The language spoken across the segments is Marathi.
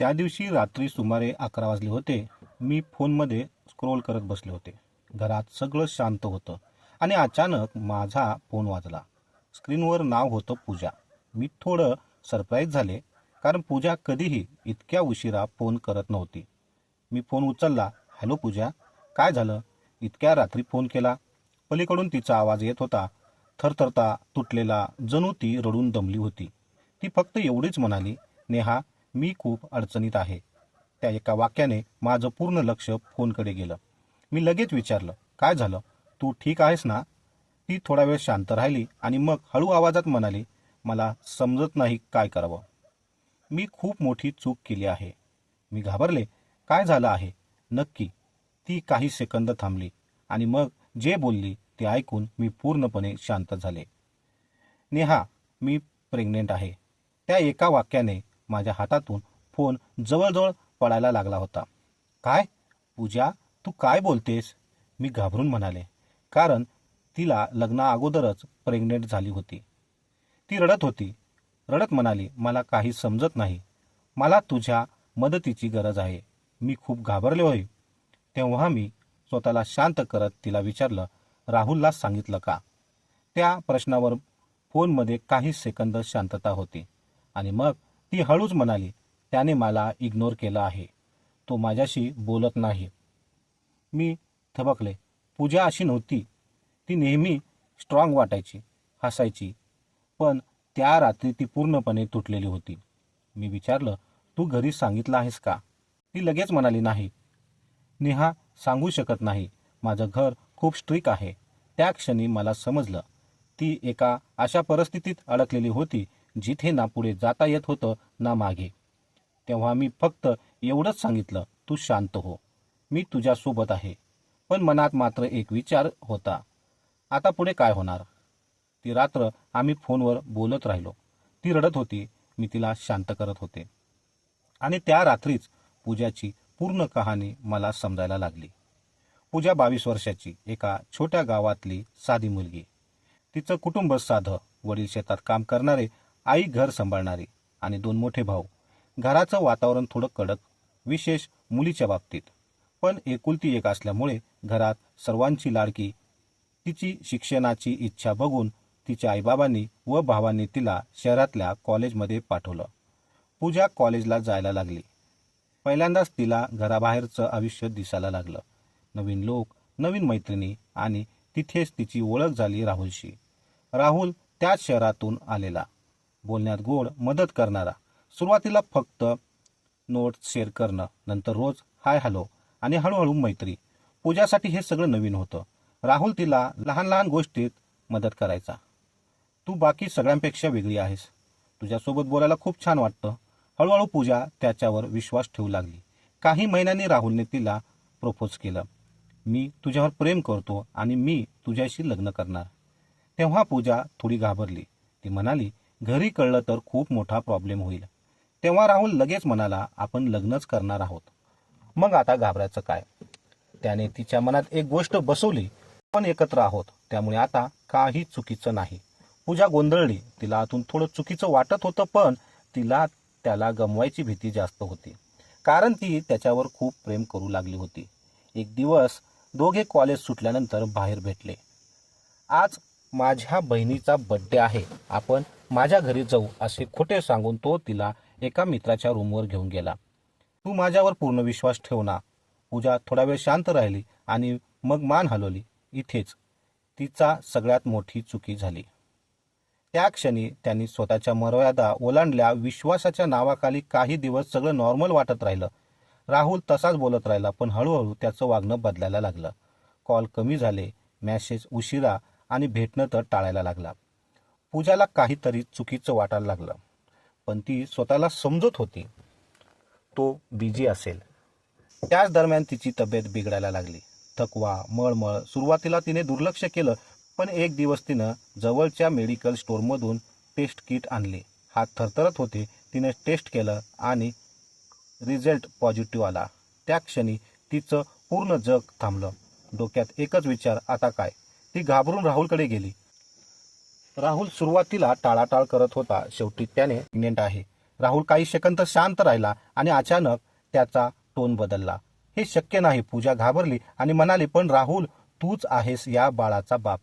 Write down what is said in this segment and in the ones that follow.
त्या दिवशी रात्री सुमारे 11 वाजले होते. मी फोनमध्ये स्क्रोल करत बसले होते. घरात सगळं शांत होतं आणि अचानक माझा फोन वाजला. स्क्रीनवर नाव होतं पूजा. मी थोडं सरप्राईज झाले, कारण पूजा कधीही इतक्या उशिरा फोन करत नव्हती. मी फोन उचलला. हॅलो पूजा, काय झालं? इतक्या रात्री फोन केला? पलीकडून तिचा आवाज येत होता, थरथरता, तुटलेला, जणू ती रडून दमली होती. ती फक्त एवढीच म्हणाली, नेहा, मी खूप अडचणीत आहे. त्या एका वाक्याने माझं पूर्ण लक्ष फोनकडे गेलं. मी लगेच विचारलं, काय झालं? तू ठीक आहेस ना? ती थोडा वेळ शांत राहिली आणि मग हळू आवाजात म्हणाली, मला समजत नाही काय करावं. मी खूप मोठी चूक केली आहे. मी घाबरले. काय झालं आहे नक्की? ती काही सेकंद थांबली आणि मग जे बोलली ते ऐकून मी पूर्णपणे शांत झाले. नेहा, मी प्रेग्नेंट आहे. त्या एका वाक्याने माझ्या हातातून फोन जवळजवळ पडायला लागला होता. काय? पूजा, तू काय बोलतेस? मी घाबरून म्हणाले, कारण तिला लग्ना अगोदरच प्रेग्नेंट झाली होती. ती रडत होती. रडत म्हणाली, मला काही समजत नाही. मला तुझ्या मदतीची गरज आहे. मी खूप घाबरले होय. तेव्हा मी स्वतःला शांत करत तिला विचारलं, राहुलला सांगितलं का? त्या प्रश्नावर फोनमध्ये काही सेकंद शांतता होती आणि मग ती हळूच म्हणाली, त्याने मला इग्नोर केलं आहे. तो माझ्याशी बोलत नाही. मी थबकले. पूजा अशी नव्हती. ती नेहमी स्ट्रॉंग वाटायची, हसायची. पण त्या रात्री ती पूर्णपणे तुटलेली होती. मी विचारलं, तू घरी सांगितलं आहेस का? ती लगेच म्हणाली, नाही. नेहा, सांगू शकत नाही. माझं घर खूप स्ट्रिक्ट आहे. त्या क्षणी मला समजलं, ती एका अशा परिस्थितीत अडकलेली होती जिथे ना पुढे जाता येत होतं ना मागे. तेव्हा मी फक्त एवढंच सांगितलं, तू शांत हो. मी तुझ्यासोबत आहे. पण मनात मात्र एक विचार होता, आता पुढे काय होणार? ती रात्र आम्ही फोनवर बोलत राहिलो. ती रडत होती. मी तिला शांत करत होते. आणि त्या रात्रीच पूजाची पूर्ण कहाणी मला समजायला लागली. पूजा 22 वर्षाची, एका छोट्या गावातली साधी मुलगी. तिचं कुटुंब साधं, वडील शेतात काम करणारे, आई घर सांभाळणारी आणि 2 मोठे भाऊ. घराचं वातावरण थोडं कडक, विशेष मुलीच्या बाबतीत. पण एकुलती एक असल्यामुळे घरात सर्वांची लाडकी. तिची शिक्षणाची इच्छा बघून तिच्या आईबाबांनी व भावांनी तिला शहरातल्या कॉलेजमध्ये पाठवलं. पूजा कॉलेजला जायला लागली. पहिल्यांदाच तिला घराबाहेरचं आयुष्य दिसायला लागलं. नवीन लोक, नवीन मैत्रिणी आणि तिथेच तिची ओळख झाली राहुलशी. राहुल त्याच शहरातून आलेला, बोलण्यात गोड, मदत करणारा. सुरुवातीला फक्त नोट्स शेअर करणं, नंतर रोज हाय हॅलो आणि हळूहळू मैत्री. पूजासाठी हे सगळं नवीन होतं. राहुल तिला लहान लहान गोष्टीत मदत करायचा. तू बाकी सगळ्यांपेक्षा वेगळी आहेस. तुझ्यासोबत बोलायला खूप छान वाटतं. हळूहळू पूजा त्याच्यावर विश्वास ठेवू लागली. काही महिन्यांनी राहुलने तिला प्रपोज केलं. मी तुझ्यावर प्रेम करतो आणि मी तुझ्याशी लग्न करणार. तेव्हा पूजा थोडी घाबरली. ती म्हणाली, घरी कळलं तर खूप मोठा प्रॉब्लेम होईल. तेव्हा राहुल लगेच म्हणाला, आपण लग्नच करणार आहोत. मग आता घाबरायचं काय? त्याने तिच्या मनात एक गोष्ट बसवली, आपण एकत्र आहोत, त्यामुळे आता काही चुकीचं नाही. पूजा गोंधळली. तिला आतून थोडं चुकीचं वाटत होतं, पण तिला त्याला गमवायची भीती जास्त होती, कारण ती त्याच्यावर खूप प्रेम करू लागली होती. एक दिवस दोघे कॉलेज सुटल्यानंतर बाहेर भेटले. आज माझ्या बहिणीचा बड्डे आहे, आपण माझ्या घरी जाऊ, असे खोटे सांगून तो तिला एका मित्राच्या रूमवर घेऊन गेला. तू माझ्यावर पूर्ण विश्वास ठेव ना. पूजा थोडा वेळ शांत राहिली आणि मग मान हलवली. इथेच तिचा सगळ्यात मोठी चुकी झाली. त्या क्षणी त्यांनी स्वतःच्या मर्यादा ओलांडल्या. विश्वासाच्या नावाखाली काही दिवस सगळं नॉर्मल वाटत राहिलं. राहुल तसाच बोलत राहिला, पण हळूहळू त्याचं वागणं बदलायला लागलं. कॉल कमी झाले, मेसेज उशिरा आणि भेटणं तर टाळायला लागला. पूजाला काहीतरी चुकीचं वाटायला लागलं, पण ती स्वतःला समजत होती, तो बिझी असेल. त्याच दरम्यान तिची तब्येत बिघडायला लागली. थकवा, मळमळ. सुरुवातीला तिने दुर्लक्ष केलं, पण एक दिवस तिनं जवळच्या मेडिकल स्टोअरमधून टेस्ट किट आणले. हात थरथरत होते. तिनं टेस्ट केलं आणि रिझल्ट पॉझिटिव्ह आला. त्या क्षणी तिचं पूर्ण जग थांबलं. डोक्यात एकच विचार, आता काय? ती घाबरून राहुलकडे गेली. राहुल सुरुवातीला टाळाटाळ करत होता. शेवटी त्याने प्रेग्नेंट आहे, राहुल काही सेकंद शांत राहिला आणि अचानक त्याचा टोन बदलला. हे शक्य नाही. पूजा घाबरली आणि म्हणाली, पण राहुल, तूच आहेस या बाळाचा बाप.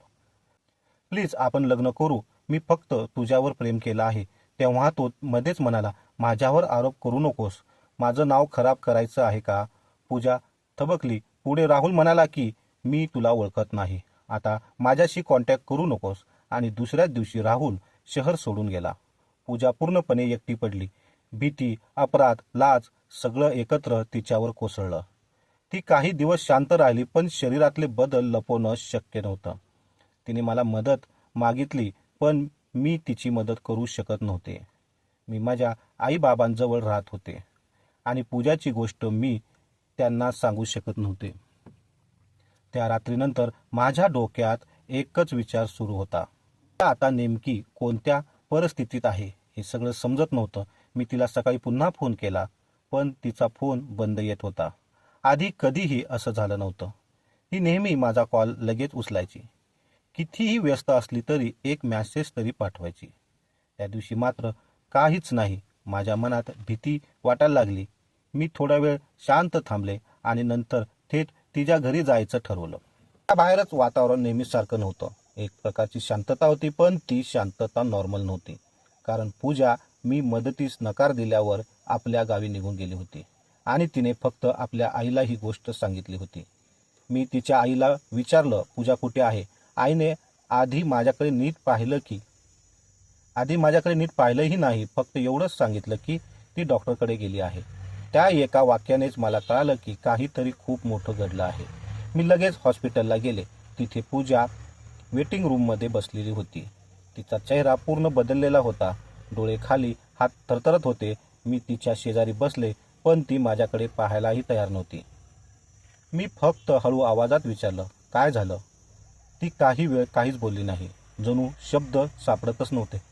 प्लीज आपण लग्न करू. मी फक्त तुझ्यावर प्रेम केलं आहे. तेव्हा तो मध्येच म्हणाला, माझ्यावर आरोप करू नकोस. माझं नाव खराब करायचं आहे का? पूजा थबकली. पुढे राहुल म्हणाला की मी तुला ओळखत नाही. आता माझ्याशी कॉन्टॅक्ट करू नकोस. आणि दुसऱ्याच दिवशी राहुल शहर सोडून गेला. पूजा पूर्णपणे एकटी पडली. भीती, अपराध, लाज सगळं एकत्र तिच्यावर कोसळलं. ती काही दिवस शांत राहिली, पण शरीरातले बदल लपवणं शक्य नव्हतं. तिने मला मदत मागितली, पण मी तिची मदत करू शकत नव्हते. मी माझ्या आईबाबांजवळ राहत होते आणि पूजाची गोष्ट मी त्यांना सांगू शकत नव्हते. त्या रात्रीनंतर माझ्या डोक्यात एकच विचार सुरू होता. आता नेमकी कोणत्या परिस्थितीत आहे हे सगळं समजत नव्हतं. मी तिला सकाळी पुन्हा फोन केला, पण तिचा फोन बंद येत होता. आधी कधीही असं झालं नव्हतं. ती नेहमी माझा कॉल लगेच उचलायची. कितीही व्यस्त असली तरी एक मेसेज तरी पाठवायची. त्या दिवशी मात्र काहीच नाही. माझ्या मनात भीती वाटायला लागली. मी थोडा वेळ शांत थांबले आणि नंतर थेट तिच्या घरी जायचं ठरवलं. बाहेरच वातावरण नेहमीसारखं नव्हतं. एक प्रकारची शांतता होती, पण ती शांतता नॉर्मल नव्हती. कारण पूजा मी मदतीस नकार दिल्यावर आपल्या गावी निघून गेली होती आणि तिने फक्त आपल्या आईला ही गोष्ट सांगितली होती. मी तिच्या आईला विचारलं, पूजा कुठे आहे? आईने आधी माझ्याकडे नीट पाहिलंही नाही. फक्त एवढंच सांगितलं की ती डॉक्टरकडे गेली आहे. त्या एका वाक्यानेच मला कळालं की काहीतरी खूप मोठं घडलं आहे. मी लगेच हॉस्पिटलला गेले. तिथे पूजा वेटिंग रूममध्ये बसलेली होती. तिचा चेहरा पूर्ण बदललेला होता. डोळे खाली, हात थरथरत होते. मी तिच्या शेजारी बसले, पण ती माझ्याकडे पाहायलाही तयार नव्हती. मी फक्त हळू आवाजात विचारलं, काय झालं? ती काही वेळ काहीच बोलली नाही. जणू शब्द सापडतच नव्हते.